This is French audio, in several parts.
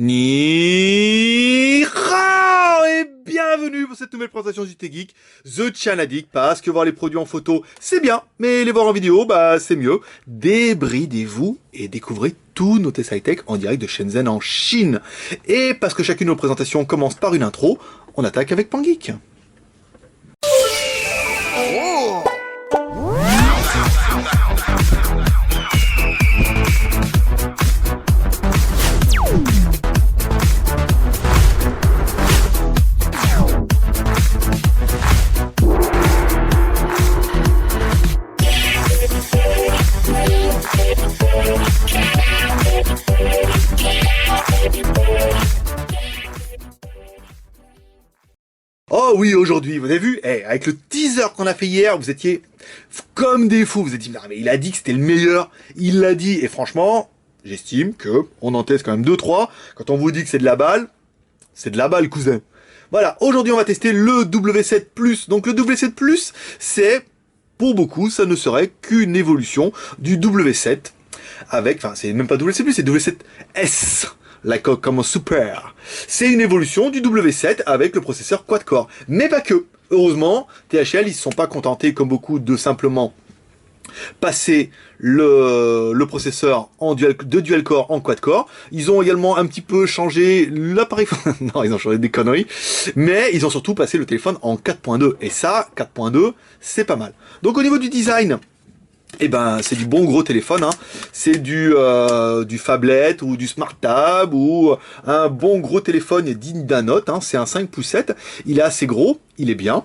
Ni hao et bienvenue pour cette nouvelle présentation du T-Geek, The Channel, parce que voir les produits en photo, c'est bien, mais les voir en vidéo, bah c'est mieux. Débridez-vous et découvrez tous nos tests high-tech en direct de Shenzhen en Chine. Et parce que chacune de nos présentations commence par une intro, on attaque avec Pangeek. Oh oui, aujourd'hui, vous avez vu, avec le teaser qu'on a fait hier, vous étiez comme des fous, vous étiez dit, mais il a dit que c'était le meilleur, il l'a dit, et franchement, j'estime que on en teste quand même 2-3, quand on vous dit que c'est de la balle, cousin. Voilà, aujourd'hui on va tester le W7 Plus, donc le W7 Plus, c'est, pour beaucoup, ça ne serait qu'une évolution du W7, avec, enfin c'est même pas W7 Plus, c'est W7S. La coque comme un super. C'est une évolution du W7 avec le processeur quad-core. Mais pas que. Heureusement, THL, ils se sont pas contentés comme beaucoup de simplement passer le processeur de dual-core en quad-core. Ils ont également un petit peu changé l'appareil... non, ils ont changé des conneries. Mais ils ont surtout passé le téléphone en 4.2. Et ça, 4.2, c'est pas mal. Donc au niveau du design... Eh ben, c'est du bon gros téléphone, hein. C'est du phablet ou du smart tab ou un bon gros téléphone digne d'un Note, hein. C'est un 5 pouces 7. Il est assez gros, il est bien.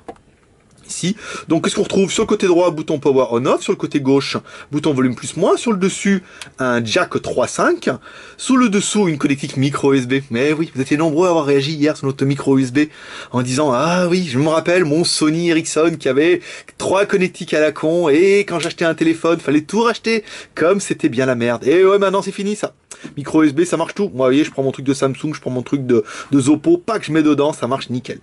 Ici. Donc, qu'est-ce qu'on retrouve? Sur le côté droit, bouton power on off. Sur le côté gauche, bouton volume plus moins. Sur le dessus, un jack 3.5. Sous le dessous, une connectique micro USB. Mais oui, vous étiez nombreux à avoir réagi hier sur notre micro USB en disant, ah oui, je me rappelle mon Sony Ericsson qui avait 3 connectiques à la con et quand j'achetais un téléphone, fallait tout racheter comme c'était bien la merde. Et ouais, maintenant c'est fini ça. Micro USB, ça marche tout. Moi, vous voyez, je prends mon truc de Samsung, je prends mon truc de Zoppo, pas que je mets dedans, ça marche nickel.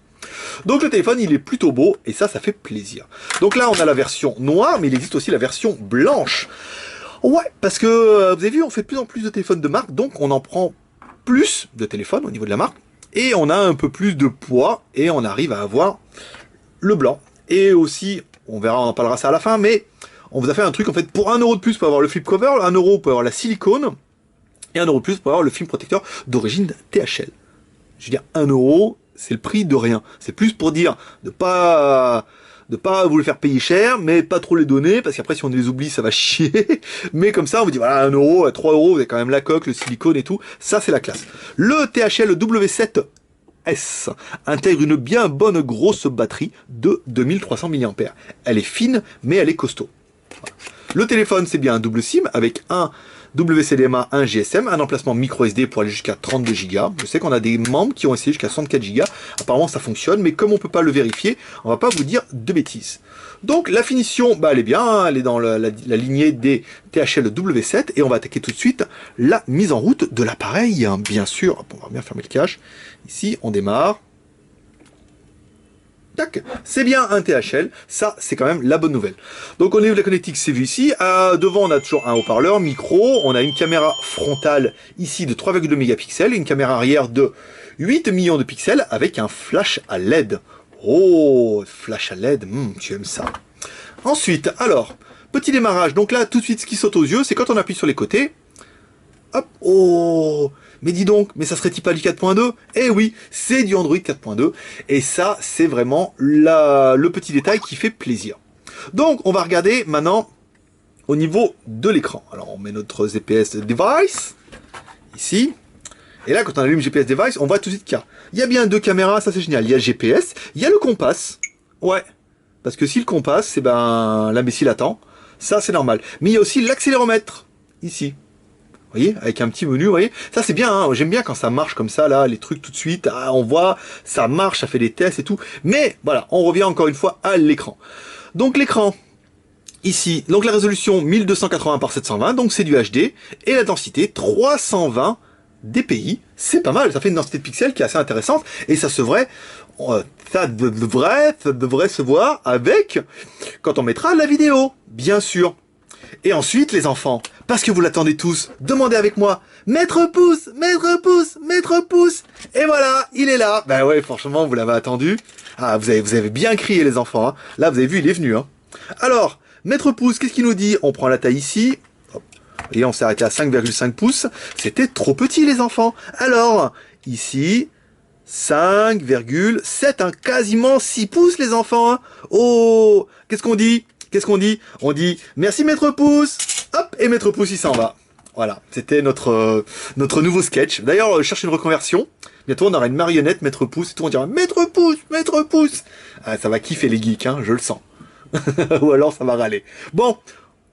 Donc le téléphone, il est plutôt beau, et ça fait plaisir. Donc là, on a la version noire, mais il existe aussi la version blanche. Ouais, parce que, vous avez vu, on fait de plus en plus de téléphones de marque, donc on en prend plus de téléphones au niveau de la marque, et on a un peu plus de poids, et on arrive à avoir le blanc. Et aussi, on verra, on en parlera ça à la fin, mais on vous a fait un truc, en fait, pour 1 € de plus pour avoir le flip cover, 1 € pour avoir la silicone, et 1 € de plus pour avoir le film protecteur d'origine THL. Je veux dire, 1 €, c'est le prix de rien. C'est plus pour dire de pas vous le faire payer cher, mais pas trop les donner, parce qu'après si on les oublie, ça va chier. Mais comme ça, on vous dit voilà, 1 €, 3 €, vous avez quand même la coque, le silicone et tout. Ça, c'est la classe. Le THL W7S intègre une bien bonne grosse batterie de 2300 mAh. Elle est fine, mais elle est costaud. Voilà. Le téléphone, c'est bien un double SIM avec un WCDMA, un GSM, un emplacement micro SD pour aller jusqu'à 32 Go. Je sais qu'on a des membres qui ont essayé jusqu'à 64 Go. Apparemment, ça fonctionne, mais comme on peut pas le vérifier, on va pas vous dire de bêtises. Donc, la finition, bah, elle est bien, hein, elle est dans la lignée des THL W7, et on va attaquer tout de suite la mise en route de l'appareil. Bien sûr, on va bien fermer le cache. Ici, on démarre. Tac, c'est bien un THL, ça c'est quand même la bonne nouvelle. Donc au niveau de la connectique, c'est vu ici, devant on a toujours un haut-parleur, micro, on a une caméra frontale ici de 3,2 mégapixels, une caméra arrière de 8 millions de pixels avec un flash à LED. Oh, flash à LED, tu aimes ça. Ensuite, alors, petit démarrage, donc là tout de suite ce qui saute aux yeux, c'est quand on appuie sur les côtés, hop, oh, mais dis donc, mais ça serait-il pas du 4.2? Eh oui, c'est du Android 4.2, et ça, c'est vraiment le petit détail qui fait plaisir. Donc, on va regarder maintenant au niveau de l'écran. Alors, on met notre GPS device, ici, et là, quand on allume GPS device, on voit tout de suite qu'il y a bien 2 caméras, ça c'est génial. Il y a le GPS, il y a le compas, ouais, parce que si le compas, c'est ben, l'imbécile attend, ça c'est normal. Mais il y a aussi l'accéléromètre, ici. Vous voyez, avec un petit menu, vous voyez, ça c'est bien, hein, j'aime bien quand ça marche comme ça, là, les trucs tout de suite, on voit, ça marche, ça fait des tests et tout, mais voilà, on revient encore une fois à l'écran. Donc l'écran, ici, donc la résolution 1280 par 720, donc c'est du HD, et la densité 320 dpi, c'est pas mal, ça fait une densité de pixels qui est assez intéressante, et ça devrait se voir avec, quand on mettra la vidéo, bien sûr. Et ensuite, les enfants, parce que vous l'attendez tous, demandez avec moi, maître pouce, maître pouce, maître là. Bah ouais, franchement, vous l'avez attendu. Ah, vous avez bien crié, les enfants. Hein. Là, vous avez vu, il est venu. Hein. Alors, Maître Pouce, qu'est-ce qu'il nous dit? On prend la taille ici. Et on s'est arrêté à 5,5 pouces. C'était trop petit, les enfants. Alors, ici, 5,7, hein, quasiment 6 pouces, les enfants. Hein. Oh, qu'est-ce qu'on dit? Qu'est-ce qu'on dit? On dit merci, Maître Pouce. Hop, et Maître Pouce, il s'en va. Voilà, c'était notre nouveau sketch. D'ailleurs, je cherche une reconversion. Bientôt, on aura une marionnette, Maître Pouce, et tout, on dira Maître Pouce, Maître Pouce. Ah, ça va kiffer les geeks, hein, je le sens. Ou alors, ça va râler. Bon,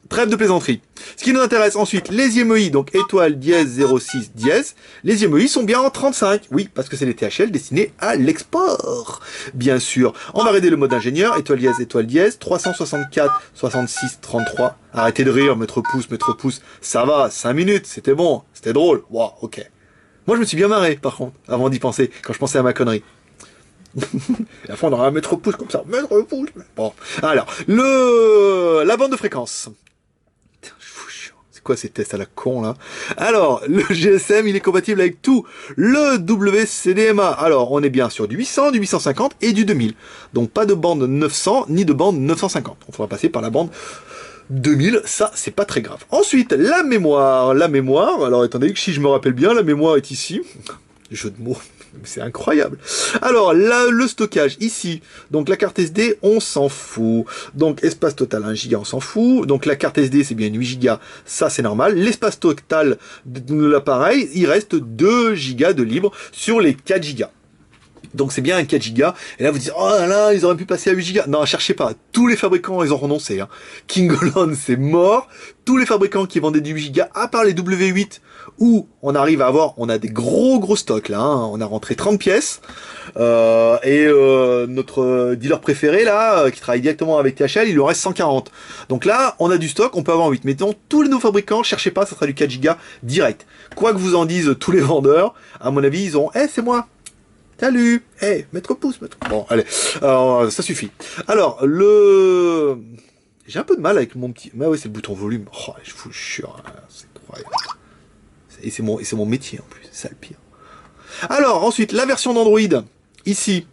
trêve de plaisanterie. Ce qui nous intéresse ensuite, les IMEI, donc étoile dièse 06 dièse. Les IMEI sont bien en 35. Oui, parce que c'est les THL destinés à l'export. Bien sûr. On va aider le mode ingénieur, étoile dièse, 364, 66, 33. Arrêtez de rire, Maître Pouce, ça va, 5 minutes, c'était bon, c'était drôle. Wow, ok. Moi, je me suis bien marré, par contre, avant d'y penser, quand je pensais à ma connerie. Et après, on aura un Maître Pouce comme ça, Maître Pouce. Bon, alors, la bande de fréquence. C'est quoi ces tests à la con, là? Alors, le GSM, il est compatible avec tout. Le WCDMA, alors, on est bien sur du 800, du 850 et du 2000. Donc, pas de bande 900, ni de bande 950. On faudra passer par la bande 2000, ça, c'est pas très grave. Ensuite, la mémoire. La mémoire, alors, attendez, si je me rappelle bien, la mémoire est ici. Jeu de mots, c'est incroyable. Alors, là, le stockage, ici. Donc, la carte SD, on s'en fout. Donc, espace total, 1 Go, on s'en fout. Donc, la carte SD, c'est bien 8 Go, ça, c'est normal. L'espace total de l'appareil, il reste 2 Go de libre sur les 4 Go. Donc c'est bien un 4 Go. Et là vous dites, oh là là, ils auraient pu passer à 8 Go. Non, cherchez pas. Tous les fabricants, ils ont renoncé. Hein. Kingolon, c'est mort. Tous les fabricants qui vendaient du 8 Go, à part les W8, où on arrive à avoir, on a des gros stocks là. Hein. On a rentré 30 pièces. Notre dealer préféré là, qui travaille directement avec THL, il lui en reste 140. Donc là, on a du stock, on peut avoir 8. Mettons, tous les nouveaux fabricants, cherchez pas, ça sera du 4 Go direct. Quoi que vous en disent tous les vendeurs, à mon avis, ils ont, c'est moi. Salut, Maître Pouce. Bon, allez, alors, ça suffit. Alors, j'ai un peu de mal avec mon petit... Mais ouais, c'est le bouton volume. Oh, je vous jure, c'est incroyable. Et c'est mon métier, en plus, c'est ça le pire. Alors, ensuite, la version d'Android, ici.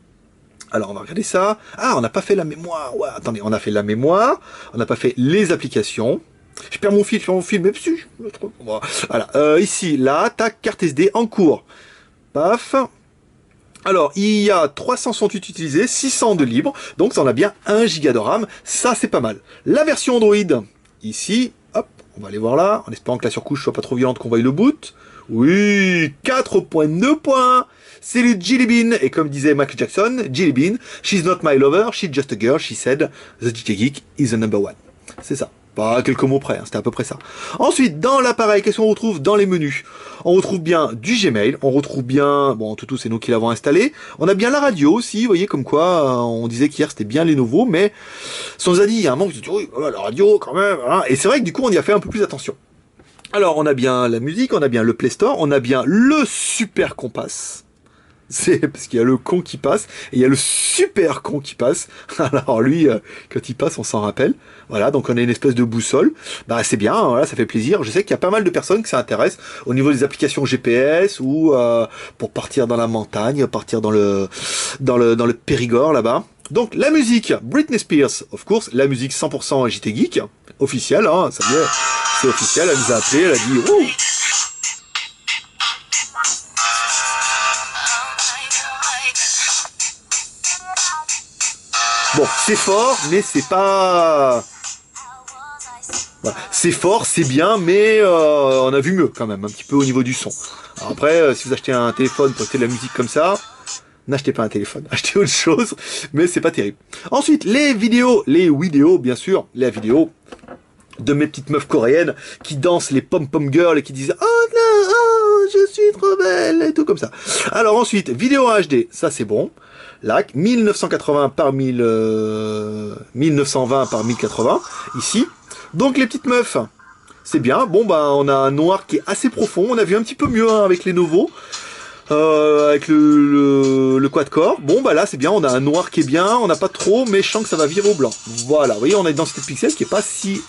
Alors, on va regarder ça. Ah, on n'a pas fait la mémoire. Ouais, attendez, on a fait la mémoire, on n'a pas fait les applications. Je perds mon fil, mais si, voilà. Ici, là, tac, carte SD en cours. Paf. Alors, il y a 368 utilisés, 600 de libre, donc ça en a bien 1 Go de RAM, ça c'est pas mal. La version Android, ici, hop, on va aller voir là, en espérant que la surcouche soit pas trop violente qu'on voie le boot. Oui, 4.2 points, c'est les Jelly Bean, et comme disait Michael Jackson, Jelly Bean, she's not my lover, she's just a girl, she said, the DJ Geek is the number one. C'est ça. Pas à quelques mots près, hein, c'était à peu près ça. Ensuite, dans l'appareil, qu'est-ce qu'on retrouve dans les menus? On retrouve bien du Gmail, on retrouve bien, bon, tout c'est nous qui l'avons installé. On a bien la radio aussi, vous voyez, comme quoi, on disait qu'hier c'était bien les nouveaux, mais sans a dit, il y a un moment, oui, la radio quand même, hein. Et c'est vrai que du coup, on y a fait un peu plus attention. Alors, on a bien la musique, on a bien le Play Store, on a bien le Super Compass. C'est parce qu'il y a le con qui passe et il y a le super con qui passe. Alors lui, quand il passe, on s'en rappelle. Voilà, donc on a une espèce de boussole. Bah c'est bien, voilà, ça fait plaisir. Je sais qu'il y a pas mal de personnes qui s'intéressent au niveau des applications GPS ou pour partir dans la montagne, partir dans le Périgord là-bas. Donc la musique, Britney Spears, of course, la musique 100% JT Geek, officielle, hein, ça vient, c'est officiel. Elle nous a appelé, elle a dit oh. Bon, c'est fort, mais c'est pas... Voilà. C'est fort, c'est bien, mais on a vu mieux quand même, un petit peu au niveau du son. Alors après, si vous achetez un téléphone pour écouter de la musique comme ça, n'achetez pas un téléphone, achetez autre chose, mais c'est pas terrible. Ensuite, les vidéos, bien sûr, les vidéos de mes petites meufs coréennes qui dansent les pom-pom girls et qui disent « Oh non, oh, je suis trop belle » et tout comme ça. Alors ensuite, vidéo HD, ça c'est bon. Là, 1980 par 1920 par 1080, ici. Donc les petites meufs, c'est bien. Bon, bah on a un noir qui est assez profond. On a vu un petit peu mieux hein, avec les Lenovo. Avec le quad-core. Bon, bah là, c'est bien. On a un noir qui est bien. On n'a pas trop, mais je sens que ça va virer au blanc. Voilà, vous voyez, on a une densité de pixels qui est pas si...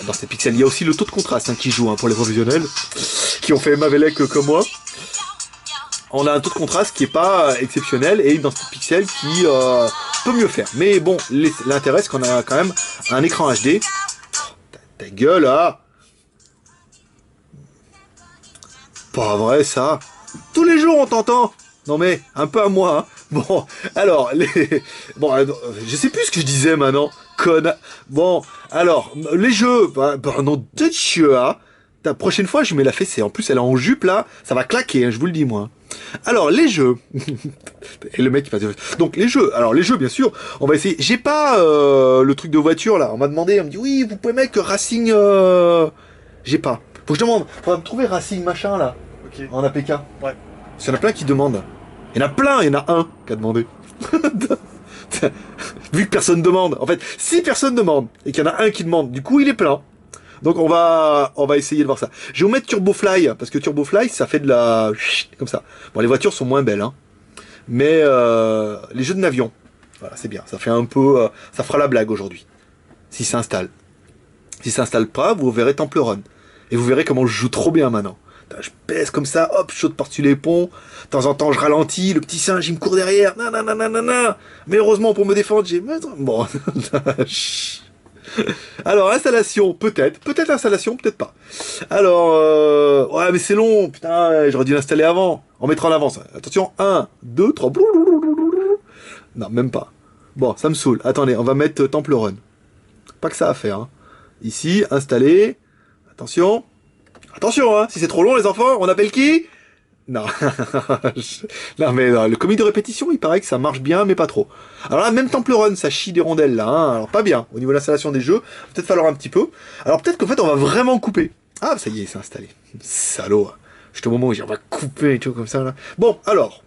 densité de pixels, il y a aussi le taux de contraste hein, qui joue hein, pour les professionnels qui ont fait Mavelec comme moi. on a un taux de contraste qui est pas exceptionnel et une densité de pixels qui peut mieux faire. Mais bon, l'intérêt c'est qu'on a quand même un écran HD. Ta gueule, là. Pas vrai, ça. Tous les jours, on t'entend. Non, mais, un peu à moi, hein. Bon, alors, bon, je sais plus ce que je disais, maintenant. Bon, alors, les jeux, non, de Dieu, hein. La prochaine fois, je mets la fessée. En plus, elle est en jupe, là. Ça va claquer, hein, je vous le dis, moi. Alors, les jeux. Et le mec, il passe. Donc, les jeux. Alors, les jeux, bien sûr. On va essayer. J'ai pas le truc de voiture, là. On m'a demandé, on me dit, oui, vous pouvez mettre Racing... J'ai pas. Faut que je demande. Faut me trouver Racing machin, là. Ok. En APK. Ouais. Il y en a plein qui demandent. Il y en a plein, il y en a un qui a demandé. Vu que personne demande. En fait, si personne demande, et qu'il y en a un qui demande, du coup, il est plein. Donc on va essayer de voir ça. Je vais vous mettre Turbofly, parce que Turbofly, ça fait de la... comme ça. Bon, les voitures sont moins belles, hein. Mais les jeux de navion, voilà, c'est bien. Ça fait un peu... ça fera la blague aujourd'hui. Si ça installe. Si ça installe pas, vous verrez Temple Run. Et vous verrez comment je joue trop bien maintenant. Je pèse comme ça, hop, je saute par-dessus les ponts. De temps en temps, je ralentis, le petit singe, il me court derrière. Nanana. Mais heureusement, pour me défendre, j'ai... Bon... Alors, installation, peut-être installation, peut-être pas. Alors, ouais, mais c'est long, putain, j'aurais dû l'installer avant. On mettra en avance. Attention, 1, 2, 3. Non, même pas. Bon, ça me saoule. Attendez, on va mettre Temple Run. Pas que ça à faire. Hein. Ici, installer. Attention. Attention, hein, si c'est trop long, les enfants, on appelle qui? Non. Non, mais non, le comique de répétition, il paraît que ça marche bien, mais pas trop. Alors là, même Temple Run, ça chie des rondelles, là. Hein. Alors, pas bien. Au niveau de l'installation des jeux, peut-être falloir un petit peu. Alors, peut-être qu'en fait, on va vraiment couper. Ah, ça y est, c'est installé. Salaud. Juste au moment où on va couper et tout, comme ça, là. Bon, alors.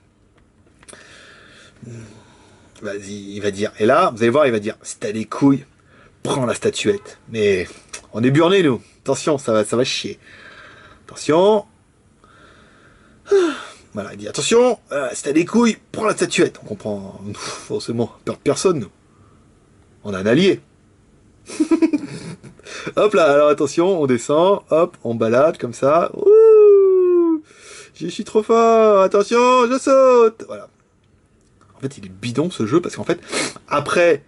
Vas-y, il va dire. Et là, vous allez voir, il va dire, si t'as des couilles, prends la statuette. Mais, on est burné, nous. Attention, ça va chier. Attention. Voilà, il dit attention, si t'as des couilles, prends la statuette. On comprend forcément, peur de personne, nous. On a un allié. Hop là, alors attention, on descend, hop, on balade comme ça. Ouh, je suis trop fort, attention, je saute. Voilà. En fait, il est bidon ce jeu parce qu'en fait, après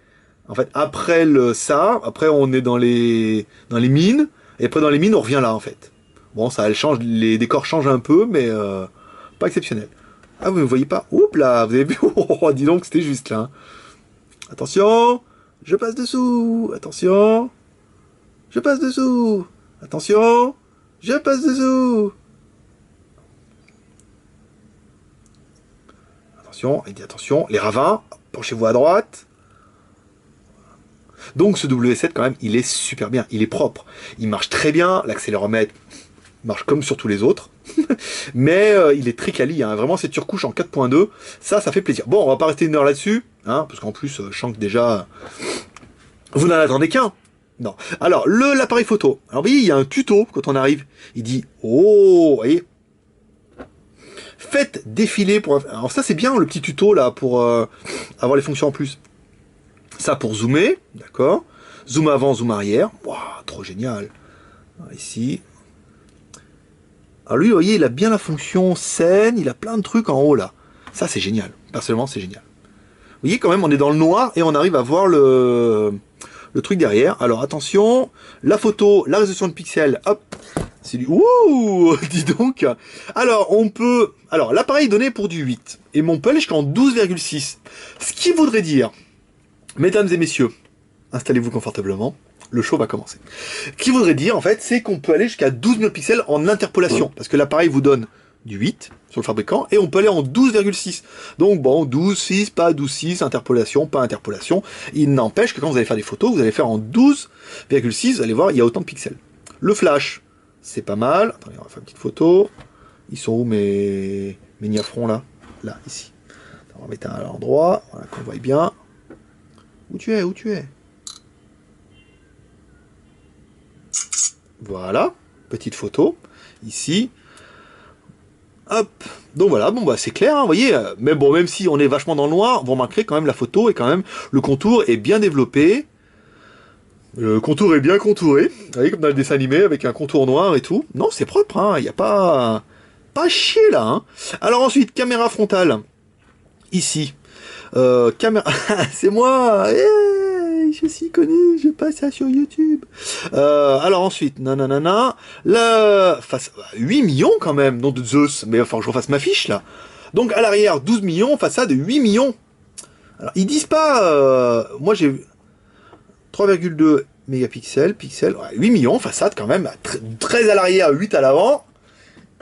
après on est dans les mines et après dans les mines on revient là en fait. Bon, ça elle change, les décors changent un peu, mais pas exceptionnel. Ah, vous ne voyez pas? Oups là, vous avez vu? Oh, dis donc, c'était juste là. Hein. Attention, je passe dessous. Attention, je passe dessous. Attention, je passe dessous. Attention, il dit attention, les ravins, penchez-vous à droite. Donc ce W7 quand même, il est super bien, il est propre. Il marche très bien, l'accéléromètre marche comme sur tous les autres. Mais il est très quali, hein. Vraiment cette surcouche en 4.2, ça fait plaisir. Bon, on va pas rester une heure là-dessus, hein, parce qu'en plus, je sens que déjà, vous n'en attendez qu'un. Non. Alors, l'appareil photo. Alors, vous voyez, il y a un tuto quand on arrive. Il dit, oh, vous voyez, faites défiler pour... Alors ça, c'est bien, le petit tuto, là, pour avoir les fonctions en plus. Ça, pour zoomer, d'accord. Zoom avant, zoom arrière. Waouh, trop génial. Ici... Alors lui, vous voyez, il a bien la fonction scène, il a plein de trucs en haut là. Ça, c'est génial. Personnellement, c'est génial. Vous voyez, quand même, on est dans le noir et on arrive à voir le truc derrière. Alors attention, la photo, la résolution de pixels, hop, c'est du... Ouh, dis donc. Alors, on peut... Alors, l'appareil est donné pour du 8. Et on peut aller jusqu'en 12,6. Ce qui voudrait dire, mesdames et messieurs, installez-vous confortablement. Le show va commencer. Ce qui voudrait dire, en fait, c'est qu'on peut aller jusqu'à 12 000 pixels en interpolation. Parce que l'appareil vous donne du 8 sur le fabricant, et on peut aller en 12,6. Donc bon, 12,6, pas 12,6, interpolation, pas interpolation. Il n'empêche que quand vous allez faire des photos, vous allez faire en 12,6, vous allez voir, il y a autant de pixels. Le flash, c'est pas mal. Attendez, on va faire une petite photo. Ils sont où mes niafrons là? Là, ici. On va mettre un à l'endroit, voilà, qu'on voit bien. Où tu es? Voilà, petite photo, ici. Hop, donc voilà, bon bah c'est clair, hein, vous voyez, mais bon, même si on est vachement dans le noir, vous remarquerez quand même la photo est quand même, le contour est bien développé, le contour est bien contouré, vous voyez, comme dans le dessin animé, avec un contour noir et tout. Non, c'est propre, hein, il n'y a pas... pas chier là. Hein. Alors ensuite, caméra frontale. Ici. Caméra... c'est moi. Je suis connu, je passe ça sur YouTube. Alors ensuite, nanana, la face 8 millions quand même, non de Zeus, mais il va falloir que je refasse ma fiche là. Donc à l'arrière 12 millions, façade 8 millions. Alors ils disent pas, moi j'ai 3,2 mégapixels, 8 millions, façade quand même, 13 à l'arrière, 8 à l'avant.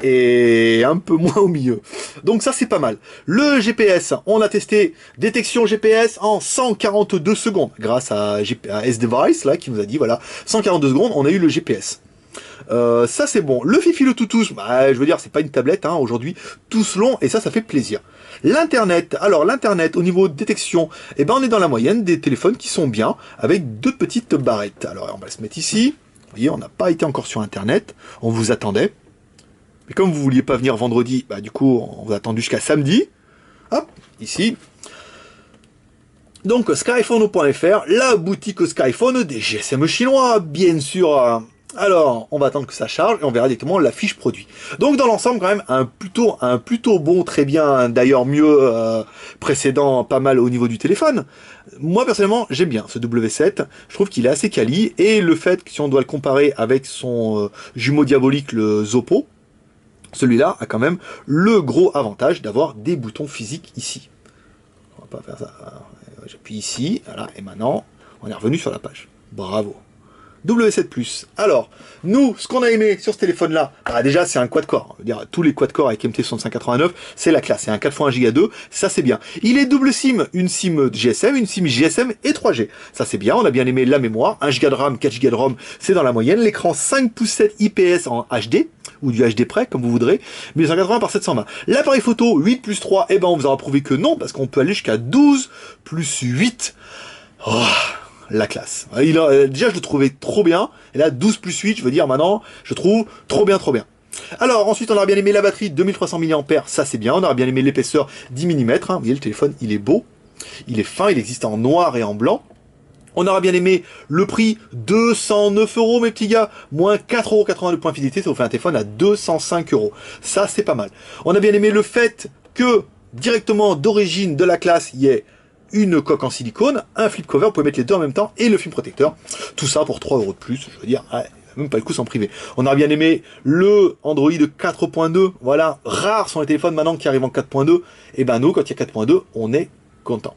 Et un peu moins au milieu. Donc ça c'est pas mal. Le GPS, on a testé détection GPS en 142 secondes grâce à S-Device là qui nous a dit voilà 142 secondes on a eu le GPS. Ça c'est bon. Le Fifi le Toutous, bah, je veux dire c'est pas une tablette hein, aujourd'hui, tous longs et ça fait plaisir. L'internet, alors l'internet au niveau de détection, eh ben on est dans la moyenne des téléphones qui sont bien avec deux petites barrettes. Alors on va se mettre ici. Vous voyez on n'a pas été encore sur internet, on vous attendait. Et comme vous vouliez pas venir vendredi, bah du coup, on vous a attendu jusqu'à samedi. Hop, ici. Donc, skyphone.fr, la boutique Skyphone des GSM chinois, bien sûr. Alors, on va attendre que ça charge et on verra directement la fiche produit. Donc, dans l'ensemble, quand même, un plutôt bon, très bien, d'ailleurs mieux précédent, pas mal au niveau du téléphone. Moi, personnellement, j'aime bien ce W7. Je trouve qu'il est assez quali. Et le fait que si on doit le comparer avec son jumeau diabolique, le Zoppo, celui-là a quand même le gros avantage d'avoir des boutons physiques ici. On va pas faire ça. J'appuie ici, voilà, et maintenant, on est revenu sur la page. Bravo. W7+. Alors, nous, ce qu'on a aimé sur ce téléphone-là, bah déjà, c'est un quad-core. Je veux dire, tous les quad-core avec MT6589, c'est la classe. C'est un 4x1 Go 2, ça c'est bien. Il est double SIM, une SIM GSM, une SIM GSM et 3G. Ça c'est bien, on a bien aimé la mémoire. 1 Go de RAM, 4 Go de ROM, c'est dans la moyenne. L'écran 5 pouces 7 IPS en HD, ou du HD près, comme vous voudrez, 1180 par 720. L'appareil photo, 8 plus 3, eh ben on vous aura prouvé que non, parce qu'on peut aller jusqu'à 12 plus 8. Oh, la classe. Déjà, je le trouvais trop bien, et là, 12 plus 8, je veux dire, maintenant, je trouve trop bien, trop bien. Alors, ensuite, on aura bien aimé la batterie, 2300 mAh, ça c'est bien, on aura bien aimé l'épaisseur, 10 mm, hein. Vous voyez, le téléphone, il est beau, il est fin, il existe en noir et en blanc. On aura bien aimé le prix, 209 €, mes petits gars, moins 4,82 € de points de fidélité, ça vous fait un téléphone à 205 €. Ça, c'est pas mal. On a bien aimé le fait que, directement d'origine de la classe, il y ait une coque en silicone, un flip cover, vous pouvez mettre les deux en même temps, et le film protecteur. Tout ça pour 3 € de plus, je veux dire, ouais, même pas le coup sans privé. On a bien aimé le Android 4.2, voilà, rares sont les téléphones maintenant qui arrivent en 4.2, et ben nous, quand il y a 4.2, on est content.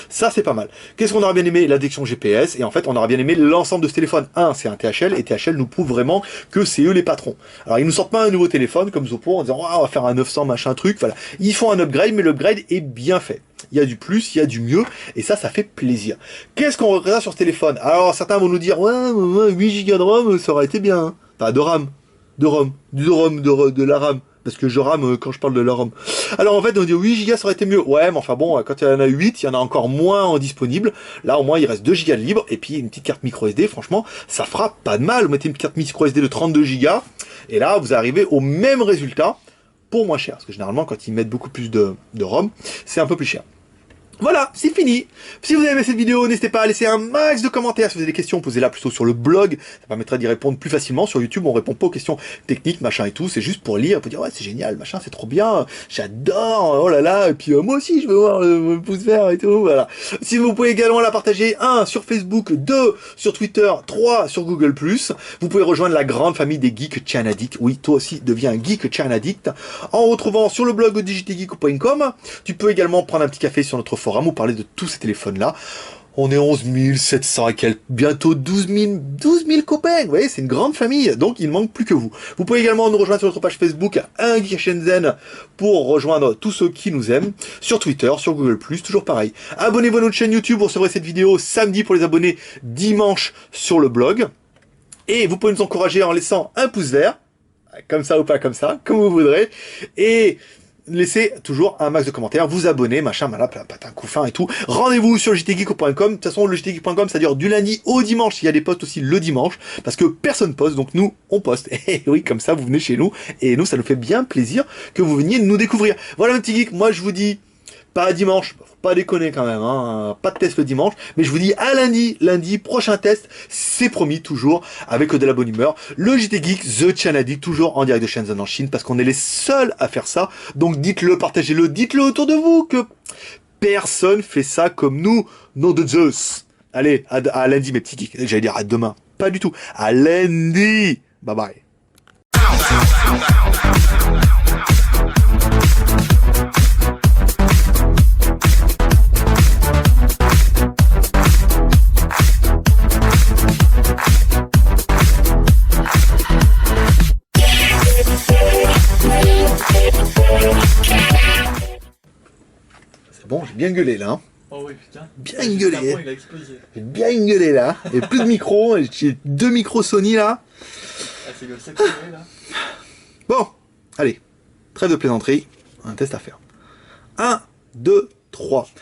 Ça c'est pas mal. Qu'est-ce qu'on aura bien aimé? La détection GPS, et en fait on aura bien aimé l'ensemble de ce téléphone. Un, c'est un THL, et THL nous prouve vraiment que c'est eux les patrons. Alors ils nous sortent pas un nouveau téléphone comme Zoppo en disant oh, on va faire un 900 machin truc, voilà. Ils font un upgrade, mais l'upgrade est bien fait. Il y a du plus, il y a du mieux, et ça fait plaisir. Qu'est-ce qu'on regrette sur ce téléphone? Alors certains vont nous dire ouais, 8 Go de ROM, ça aurait été bien. Hein. Enfin de RAM. De la RAM. Parce que je rame quand je parle de la ROM. Alors en fait, on dit 8 Go ça aurait été mieux. Ouais, mais enfin bon, quand il y en a 8, il y en a encore moins en disponible. Là, au moins, il reste 2 Go de libre. Et puis, une petite carte micro SD, franchement, ça fera pas de mal. Vous mettez une carte micro SD de 32 Go. Et là, vous arrivez au même résultat pour moins cher. Parce que généralement, quand ils mettent beaucoup plus de ROM, c'est un peu plus cher. Voilà, c'est fini. Si vous avez aimé cette vidéo, n'hésitez pas à laisser un max de commentaires. Si vous avez des questions, posez-la plutôt sur le blog. Ça permettra d'y répondre plus facilement. Sur YouTube, on répond pas aux questions techniques, machin et tout. C'est juste pour lire, pour dire ouais, c'est génial, machin, c'est trop bien. J'adore, oh là là. Et puis moi aussi, je veux voir le pouce vert et tout. Voilà. Si vous pouvez également la partager, 1 sur Facebook, 2 sur Twitter, 3 sur Google+. Vous pouvez rejoindre la grande famille des geeks China Addict. Oui, toi aussi, deviens un geek China Addict. En retrouvant sur le blog digitgeek.com. Tu peux également prendre un petit café sur notre forum ou parler de tous ces téléphones-là. On est 11 700 et quelques, bientôt 12 000 copains. Vous voyez, c'est une grande famille, donc il ne manque plus que vous. Vous pouvez également nous rejoindre sur notre page Facebook, un Geek Shenzhen, pour rejoindre tous ceux qui nous aiment. Sur Twitter, sur Google+, toujours pareil. Abonnez-vous à notre chaîne YouTube, vous recevrez cette vidéo samedi pour les abonnés, dimanche sur le blog. Et vous pouvez nous encourager en laissant un pouce vert, comme ça ou pas comme ça, comme vous voudrez. Et laissez toujours un max de commentaires, vous abonnez, machin, malin, patin, couffin et tout. Rendez-vous sur jtgeek.com. De toute façon, le jtgeek.com, ça dure du lundi au dimanche. Il y a des posts aussi le dimanche, parce que personne poste, donc nous, on poste. Et oui, comme ça, vous venez chez nous, et nous, ça nous fait bien plaisir que vous veniez nous découvrir. Voilà, mes petits geeks, moi, je vous dis Pas dimanche, faut pas déconner quand même, hein. Pas de test le dimanche, mais je vous dis à lundi, prochain test, c'est promis, toujours, avec de la bonne humeur. Le JT Geek, The Chanadi, toujours en direct de Shenzhen en Chine, parce qu'on est les seuls à faire ça. Donc dites-le, partagez-le, dites-le autour de vous, que personne fait ça comme nous, nom de Zeus. Allez, à lundi mes petits geeks, j'allais dire à demain, pas du tout, à lundi, bye bye. C'est bon, j'ai bien gueulé là. Hein. Oh oui, putain. Bien gueulé. Il a explosé. J'ai bien gueulé là. Il n'y a plus de micro. J'ai 2 micros Sony là. Ah, c'est le sac là. Bon, allez. Trêve de plaisanterie. Un test à faire. 1, 2, 3.